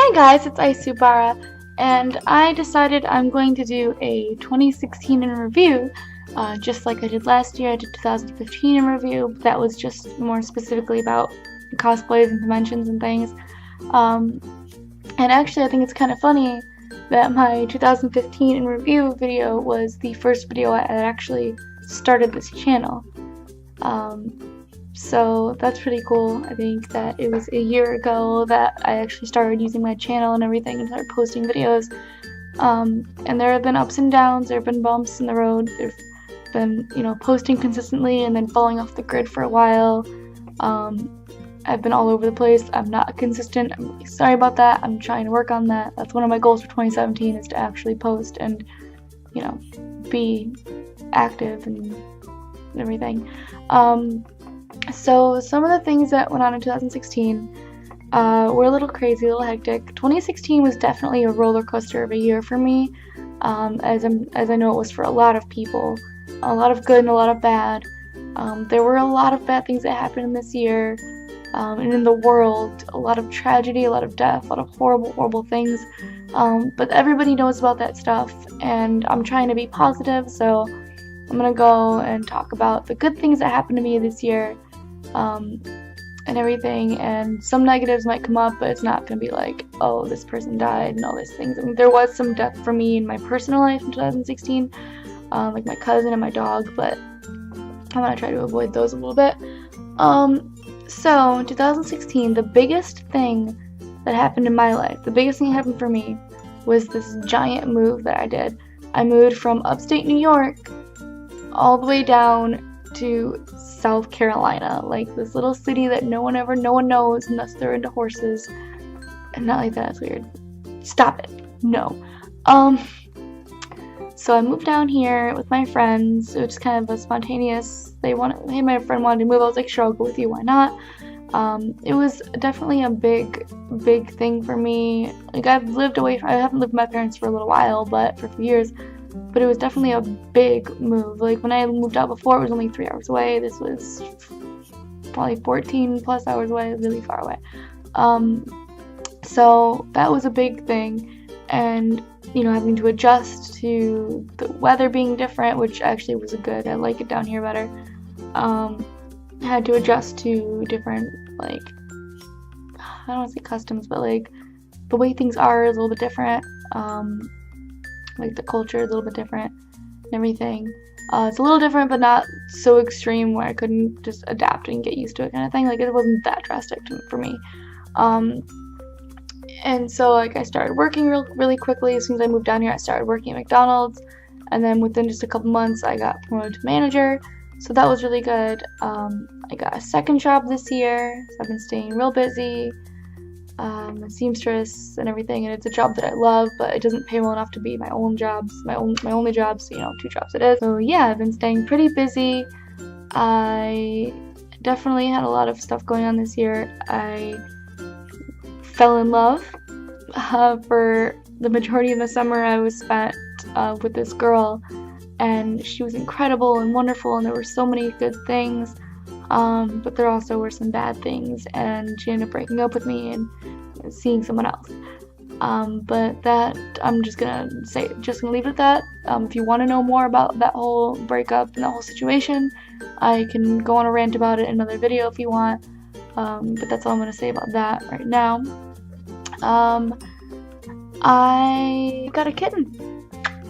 Hey guys, it's Isubara, and I decided I'm going to do a 2016 in review, just like I did last year. I did 2015 in review, but that was just more specifically about cosplays and conventions and things. Um, and actually, I think it's kind of funny that my 2015 in review video was the first video I had actually started this channel. So that's pretty cool. I think that it was a year ago that I actually started using my channel and everything and started posting videos. And there have been ups and downs, there have been bumps in the road, there've been, posting consistently and then falling off the grid for a while. I've been all over the place. I'm not consistent. I'm really sorry about that. I'm trying to work on that. That's one of my goals for 2017 is to actually post and, be active and everything. So some of the things that went on in 2016 were a little crazy, a little hectic. 2016 was definitely a roller coaster of a year for me, as I know it was for a lot of people. A lot of good and a lot of bad. There were a lot of bad things that happened in this year, and in the world. A lot of tragedy, a lot of death, a lot of horrible, horrible things. But everybody knows about that stuff, and I'm trying to be positive, so I'm gonna go and talk about the good things that happened to me this year, and everything, and some negatives might come up, but it's not gonna be like, oh, this person died and all these things. I mean, there was some death for me in my personal life in 2016, like my cousin and my dog, but I'm gonna try to avoid those a little bit. So in 2016, the biggest thing that happened in my life, the biggest thing that happened for me, was this giant move that I did. I moved from upstate New York all the way down to South Carolina, like this little city that no one knows unless they're into horses. And not like that, it's weird. Stop it. No. So I moved down here with my friends. It was just kind of a spontaneous, hey, my friend wanted to move. I was like, sure, I'll go with you, why not? It was definitely a big thing for me. Like, I haven't lived with my parents for a little while, but for a few years. But it was definitely a big move. Like, when I moved out before, it was only 3 hours away. This was probably 14 plus hours away, really far away. So that was a big thing. And, having to adjust to the weather being different, which actually was good. I like it down here better. I had to adjust to different, like, I don't want to say customs, but, like, the way things are is a little bit different. Like, the culture is a little bit different and everything. It's a little different, but not so extreme where I couldn't just adapt and get used to it kind of thing. Like, it wasn't that drastic for me. And so, like, I started working really quickly. As soon as I moved down here, I started working at McDonald's. And then within just a couple months, I got promoted to manager. So that was really good. I got a second job this year. So I've been staying real busy. A seamstress and everything, and it's a job that I love, but it doesn't pay well enough to be my only job, so 2 jobs it is. So yeah, I've been staying pretty busy. I definitely had a lot of stuff going on this year. I fell in love. For the majority of the summer I was spent with this girl, and she was incredible and wonderful, and there were so many good things. But there also were some bad things, and she ended up breaking up with me and seeing someone else. But that, I'm just gonna leave it at that. If you want to know more about that whole breakup and that whole situation, I can go on a rant about it in another video if you want. But that's all I'm gonna say about that right now. I got a kitten.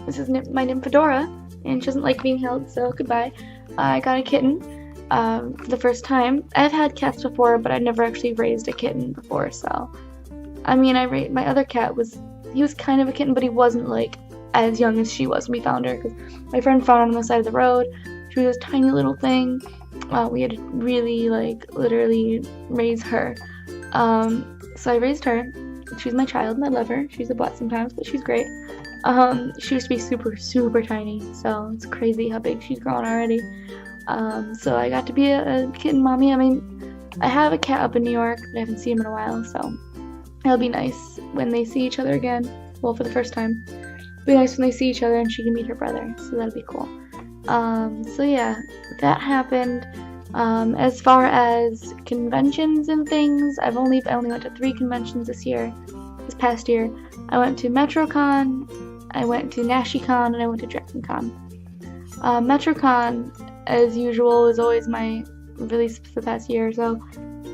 This is my Nymphadora, and she doesn't like being held, so goodbye. I got a kitten. For the first time. I've had cats before, but I'd never actually raised a kitten before, so. I mean, my other cat he was kind of a kitten, but he wasn't, like, as young as she was when we found her, because my friend found her on the side of the road. She was this tiny little thing. We had to really, like, literally raise her. So I raised her. She's my child, and I love her. She's a butt sometimes, but she's great. She used to be super, super tiny, so it's crazy how big she's grown already. So I got to be a kitten mommy. I mean, I have a cat up in New York, but I haven't seen him in a while, so it'll be nice when they see each other again. Well, for the first time. It'll be nice when they see each other and she can meet her brother, so that'll be cool. So yeah, that happened. As far as conventions and things, I only went to 3 conventions this year. this past year. I went to MetroCon, I went to NashiCon, and I went to DragonCon. MetroCon, as usual, is always my release for the past year. So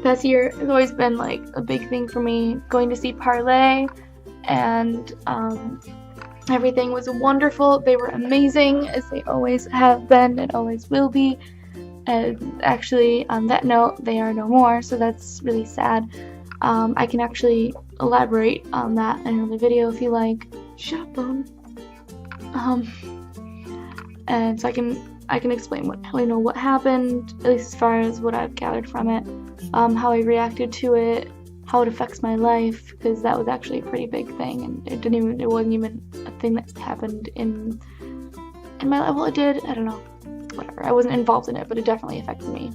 past year has always been like a big thing for me. Going to see Parlay, and everything was wonderful. They were amazing, as they always have been and always will be. And actually, on that note, they are no more, so that's really sad. I can actually elaborate on that in another video if you like. Shut up, Bone. And so I can explain what happened, at least as far as what I've gathered from it, how I reacted to it, how it affects my life, because that was actually a pretty big thing, and it wasn't even a thing that happened in my life. Well, it did. I don't know. Whatever. I wasn't involved in it, but it definitely affected me.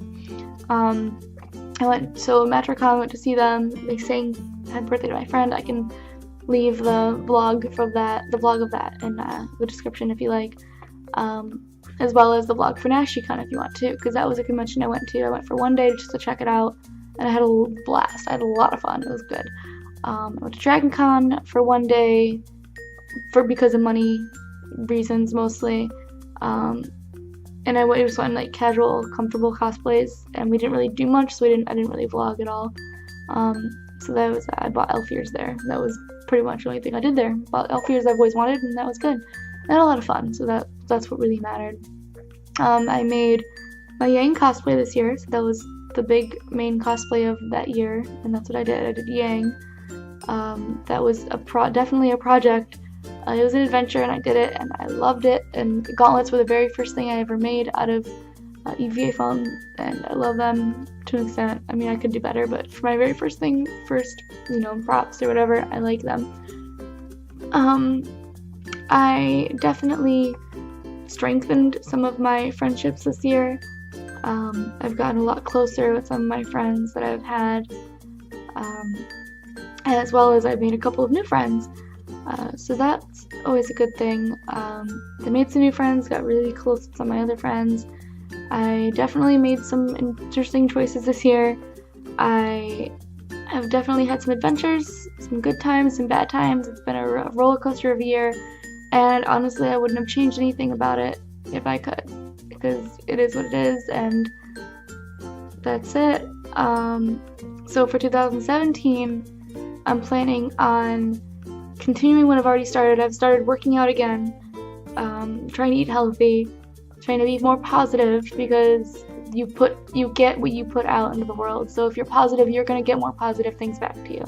MetroCon, went to see them. They sang "Happy Birthday" to my friend. I can leave the vlog of that in the description if you like, as well as the vlog for NashiCon if you want to, because that was a convention I went to. I went for one day just to check it out, and I had a blast. I had a lot of fun. It was good. I went to DragonCon for one day, because of money reasons mostly. And I just went in like casual, comfortable cosplays, and we didn't really do much, so I didn't really vlog at all. So that was that. I bought elf ears there. That was pretty much the only thing I did there. Bought elf ears I've always wanted, and that was good. I had a lot of fun, so that's what really mattered. I made my Yang cosplay this year, so that was the big main cosplay of that year, and that's what I did. I did Yang. That was definitely a project. It was an adventure, and I did it, and I loved it. And gauntlets were the very first thing I ever made out of EVA foam, and I love them to an extent. I mean, I could do better, but for my very first props or whatever, I like them. I definitely strengthened some of my friendships this year. I've gotten a lot closer with some of my friends that I've had, as well as I've made a couple of new friends. So that's always a good thing. I made some new friends, got really close with some of my other friends. I definitely made some interesting choices this year. I have definitely had some adventures, some good times, some bad times. It's been a roller coaster of a year, and honestly, I wouldn't have changed anything about it if I could, because it is what it is, and that's it. So for 2017, I'm planning on continuing what I've already started. I've started working out again, trying to eat healthy, trying to be more positive, because you get what you put out into the world. So if you're positive, you're going to get more positive things back to you.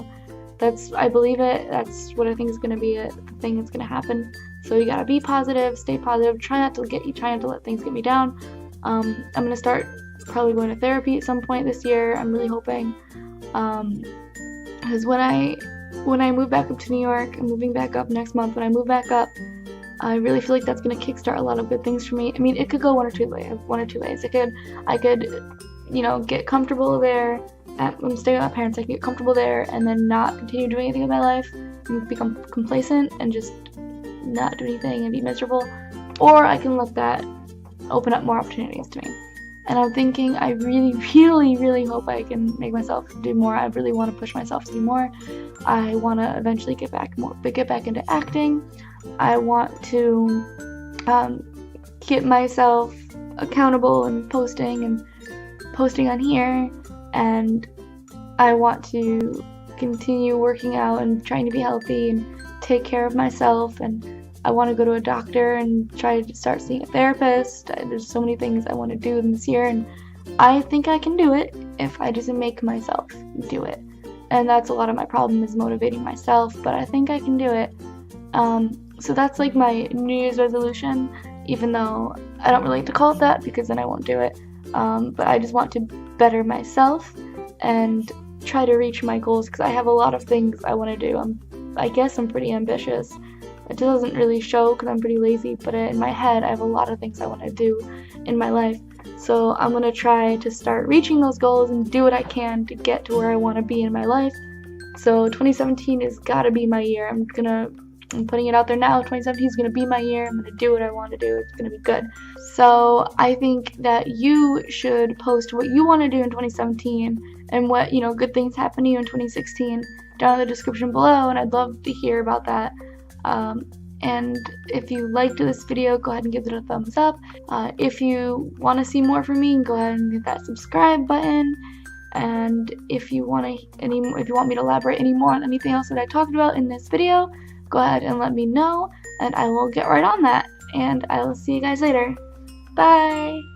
I believe it. That's what I think is going to be the thing that's going to happen. So you got to be positive, stay positive, try not to let things get me down. I'm going to start probably going to therapy at some point this year. I'm really hoping, because when I move back up to New York, I'm moving back up next month. When I move back up, I really feel like that's going to kickstart a lot of good things for me. I mean, it could go one or two ways. I could, get comfortable there. I'm staying with my parents. I can get comfortable there and then not continue doing anything in my life and become complacent and just not do anything and be miserable. Or I can let that open up more opportunities to me. And I'm thinking, I really, really, really hope I can make myself do more. I really want to push myself to do more. I want to eventually get back into acting. I want to get myself accountable and posting on here. And I want to continue working out and trying to be healthy and take care of myself. And I want to go to a doctor and try to start seeing a therapist. There's so many things I want to do this year, and I think I can do it if I just make myself do it. And that's a lot of my problem, is motivating myself, but I think I can do it. So that's like my New Year's resolution, even though I don't really like to call it that, because then I won't do it. But I just want to better myself and try to reach my goals, because I have a lot of things I want to do. I guess I'm pretty ambitious. It doesn't really show because I'm pretty lazy, but in my head I have a lot of things I want to do in my life. So I'm going to try to start reaching those goals and do what I can to get to where I want to be in my life. So 2017 has got to be my year. I'm putting it out there now. 2017 is going to be my year. I'm going to do what I want to do. It's going to be good. So I think that you should post what you want to do in 2017 and what, good things happen to you in 2016. down in the description below, and I'd love to hear about that. And if you liked this video, go ahead and give it a thumbs up. If you want to see more from me, go ahead and hit that subscribe button. And if you want me to elaborate any more on anything else that I talked about in this video, go ahead and let me know, and I will get right on that. And I will see you guys later. Bye!